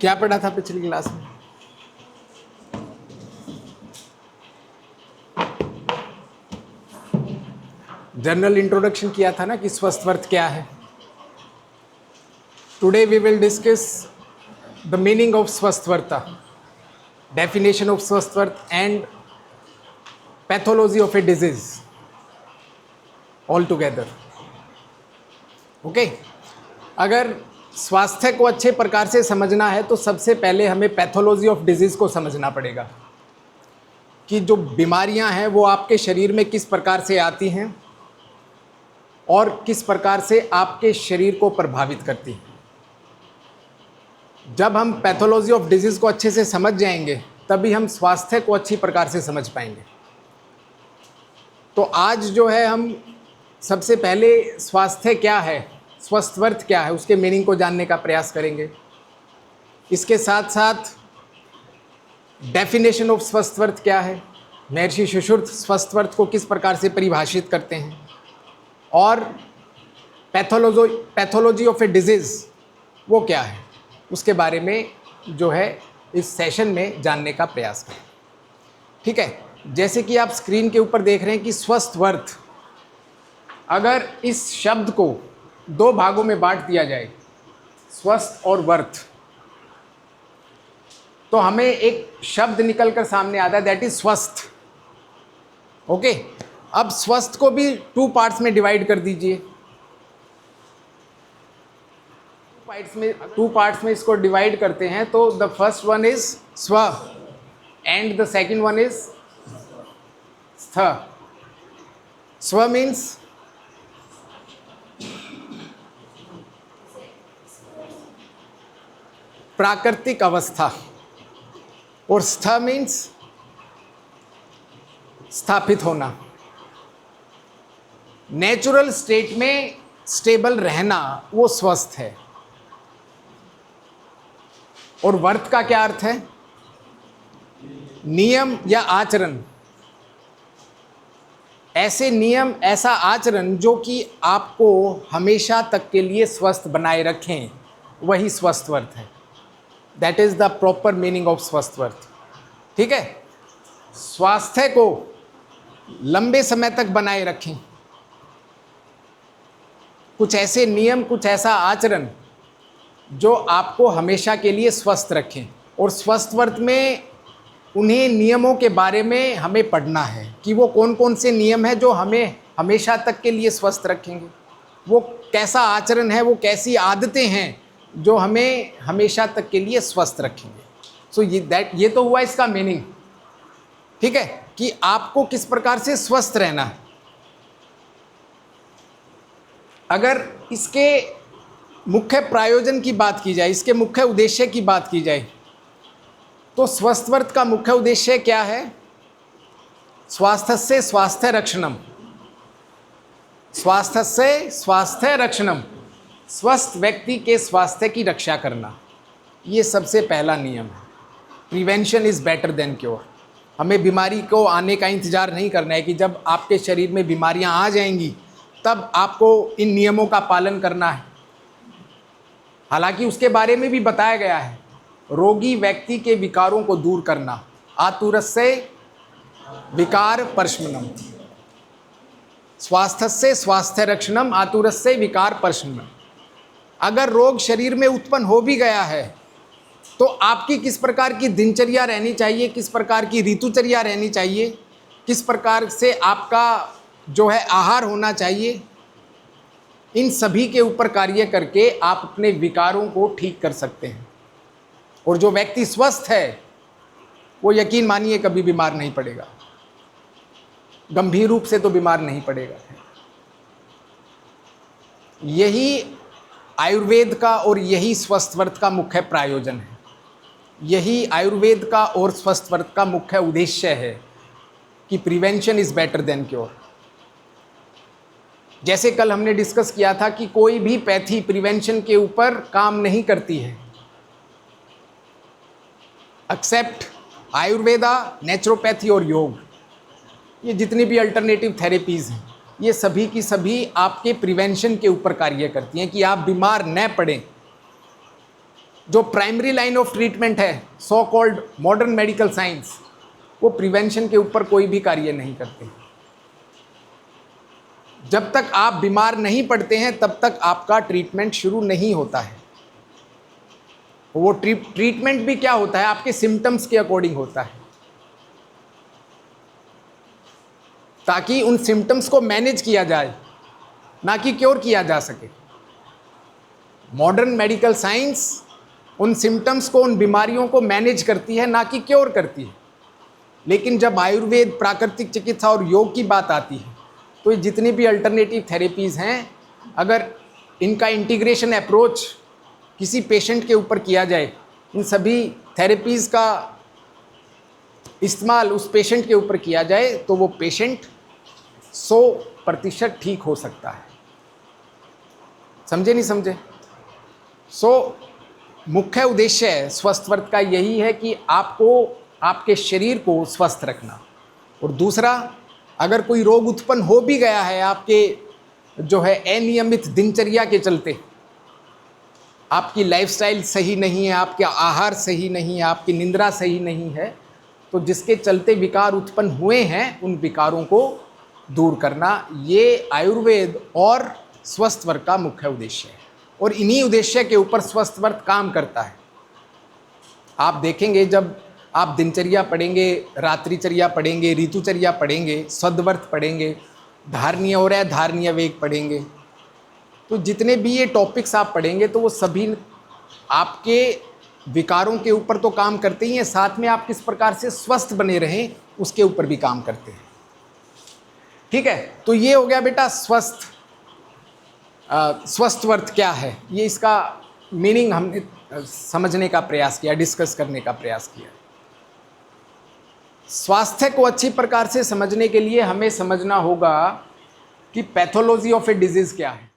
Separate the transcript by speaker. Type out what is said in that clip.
Speaker 1: क्या पढ़ा था पिछली क्लास में? जनरल इंट्रोडक्शन किया था ना कि स्वस्थवर्त क्या है. Today we will discuss the meaning of स्वस्थवर्ता, डेफिनेशन ऑफ स्वस्थवर्त and pathology of a disease all together. Okay, अगर स्वास्थ्य को अच्छे प्रकार से समझना है तो सबसे पहले हमें पैथोलॉजी ऑफ डिजीज़ को समझना पड़ेगा कि जो बीमारियां हैं वो आपके शरीर में किस प्रकार से आती हैं और किस प्रकार से आपके शरीर को प्रभावित करती हैं. जब हम पैथोलॉजी ऑफ डिजीज़ को अच्छे से समझ जाएंगे तभी हम स्वास्थ्य को अच्छी प्रकार से समझ पाएंगे. तो आज जो है हम सबसे पहले स्वास्थ्य क्या है, स्वस्थवर्त क्या है, उसके मीनिंग को जानने का प्रयास करेंगे. इसके साथ साथ डेफिनेशन ऑफ स्वस्थवर्त क्या है, महर्षि सुश्रुत स्वस्थवर्त को किस प्रकार से परिभाषित करते हैं, और पैथोलॉजी ऑफ ए डिजीज़ वो क्या है, उसके बारे में जो है इस सेशन में जानने का प्रयास करें. ठीक है, जैसे कि आप स्क्रीन के ऊपर देख रहे हैं कि स्वस्थवर्त, अगर इस शब्द को दो भागों में बांट दिया जाए, स्वस्थ और वर्थ, तो हमें एक शब्द निकल कर सामने आता है, दैट इज स्वस्थ. ओके, अब स्वस्थ को भी टू पार्ट्स में डिवाइड कर दीजिए. टू पार्ट्स में इसको डिवाइड करते हैं तो द फर्स्ट वन इज स्व and the second one is स्थ. स्व मीन्स प्राकृतिक अवस्था और स्थ मीन्स स्थापित होना, नेचुरल स्टेट में स्टेबल रहना, वो स्वस्थ है. और वर्त का क्या अर्थ है? नियम या आचरण, ऐसे नियम, ऐसा आचरण जो कि आपको हमेशा तक के लिए स्वस्थ बनाए रखें, वही स्वस्थवर्त है. That is the proper meaning of स्वस्थवर्त. ठीक है, स्वास्थ्य को लंबे समय तक बनाए रखें, कुछ ऐसे नियम, कुछ ऐसा आचरण जो आपको हमेशा के लिए स्वस्थ रखें. और स्वस्थवर्त में उन्हीं नियमों के बारे में हमें पढ़ना है कि वो कौन कौन से नियम हैं जो हमें हमेशा तक के लिए स्वस्थ रखेंगे, वो कैसा आचरण है, वो कैसी आदतें हैं जो हमें हमेशा तक के लिए स्वस्थ रखेंगे. सो ये तो हुआ इसका मीनिंग. ठीक है, कि आपको किस प्रकार से स्वस्थ रहना है. अगर इसके मुख्य प्रयोजन की बात की जाए, इसके मुख्य उद्देश्य की बात की जाए, तो स्वस्थवर्त का मुख्य उद्देश्य क्या है? स्वास्थ्य से स्वास्थ्य रक्षणम. स्वास्थ्य से स्वास्थ्य रक्षणम, स्वस्थ व्यक्ति के स्वास्थ्य की रक्षा करना, ये सबसे पहला नियम है. Prevention is better than cure. हमें बीमारी को आने का इंतज़ार नहीं करना है कि जब आपके शरीर में बीमारियां आ जाएंगी तब आपको इन नियमों का पालन करना है. हालांकि उसके बारे में भी बताया गया है, रोगी व्यक्ति के विकारों को दूर करना, आतुरस्य विकार परशमनम. स्वास्थ्य से स्वास्थ्य रक्षणम, आतुरस्य विकार परशमनम. अगर रोग शरीर में उत्पन्न हो भी गया है तो आपकी किस प्रकार की दिनचर्या रहनी चाहिए, किस प्रकार की ऋतुचर्या रहनी चाहिए, किस प्रकार से आपका जो है आहार होना चाहिए, इन सभी के ऊपर कार्य करके आप अपने विकारों को ठीक कर सकते हैं. और जो व्यक्ति स्वस्थ है वो यकीन मानिए कभी बीमार नहीं पड़ेगा, गंभीर रूप से तो बीमार नहीं पड़ेगा. यही आयुर्वेद का और यही स्वस्थवर्त का मुख्य प्रयोजन है. यही आयुर्वेद का और स्वस्थवर्त का मुख्य उद्देश्य है कि prevention is better than cure. जैसे कल हमने डिस्कस किया था कि कोई भी पैथी प्रिवेंशन के ऊपर काम नहीं करती है, एक्सेप्ट आयुर्वेदा, नेचुरोपैथी और योग. ये जितनी भी अल्टरनेटिव थेरेपीज़ हैं, ये सभी की सभी आपके प्रिवेंशन के ऊपर कार्य करती हैं कि आप बीमार न पड़ें. जो प्राइमरी लाइन ऑफ ट्रीटमेंट है, so called modern medical science, वो प्रिवेंशन के ऊपर कोई भी कार्य नहीं करते। जब तक आप बीमार नहीं पड़ते हैं तब तक आपका ट्रीटमेंट शुरू नहीं होता है। वो ट्रीटमेंट भी क्या होता है, आपके सिम्टम्स के अकॉर्डिंग होता है, ताकि उन सिम्टम्स को मैनेज किया जाए, ना कि क्योर किया जा सके। मॉडर्न मेडिकल साइंस उन सिम्टम्स को, उन बीमारियों को मैनेज करती है, ना कि क्योर करती है। लेकिन जब आयुर्वेद, प्राकृतिक चिकित्सा और योग की बात आती है, तो ये जितनी भी अल्टरनेटिव थेरेपीज़ हैं, अगर इनका इंटीग्रेशन अप्रोच किसी पेशेंट के ऊपर किया जाए, इन सभी थेरेपीज़ का इस्तेमाल उस पेशेंट के ऊपर किया जाए, तो वो पेशेंट 100% ठीक हो सकता है। समझे नहीं समझे? मुख्य उद्देश्य है स्वस्थ वर्त का यही है कि आपको, आपके शरीर को स्वस्थ रखना। और दूसरा, अगर कोई रोग उत्पन्न हो भी गया है आपके जो है अनियमित दिनचर्या के चलते, आपकी लाइफस्टाइल सही नहीं है, आपका आहार सही नहीं है, आपकी निद्रा सही नहीं है, तो जिसके चलते विकार उत्पन्न हुए हैं, उन विकारों को दूर करना, ये आयुर्वेद और स्वस्थ वर्ग का मुख्य उद्देश्य है। और इन्हीं उद्देश्य के ऊपर स्वस्थ वर्ग काम करता है। आप देखेंगे, जब आप दिनचर्या पढ़ेंगे, रात्रिचर्या पढ़ेंगे, ऋतुचर्या पढ़ेंगे, सद्वर्त पढ़ेंगे, धारणीय और अधारणीय वेग पढ़ेंगे, तो जितने भी ये टॉपिक्स आप पढ़ेंगे, तो वो सभी आपके विकारों के ऊपर तो काम करते ही हैं, साथ में आप किस प्रकार से स्वस्थ बने रहें उसके ऊपर भी काम करते हैं। ठीक है, तो ये हो गया बेटा स्वस्थ वर्त क्या है, ये इसका मीनिंग हमने समझने का प्रयास किया, डिस्कस करने का प्रयास किया। स्वास्थ्य को अच्छी प्रकार से समझने के लिए हमें समझना होगा कि पैथोलॉजी ऑफ ए डिजीज़ क्या है।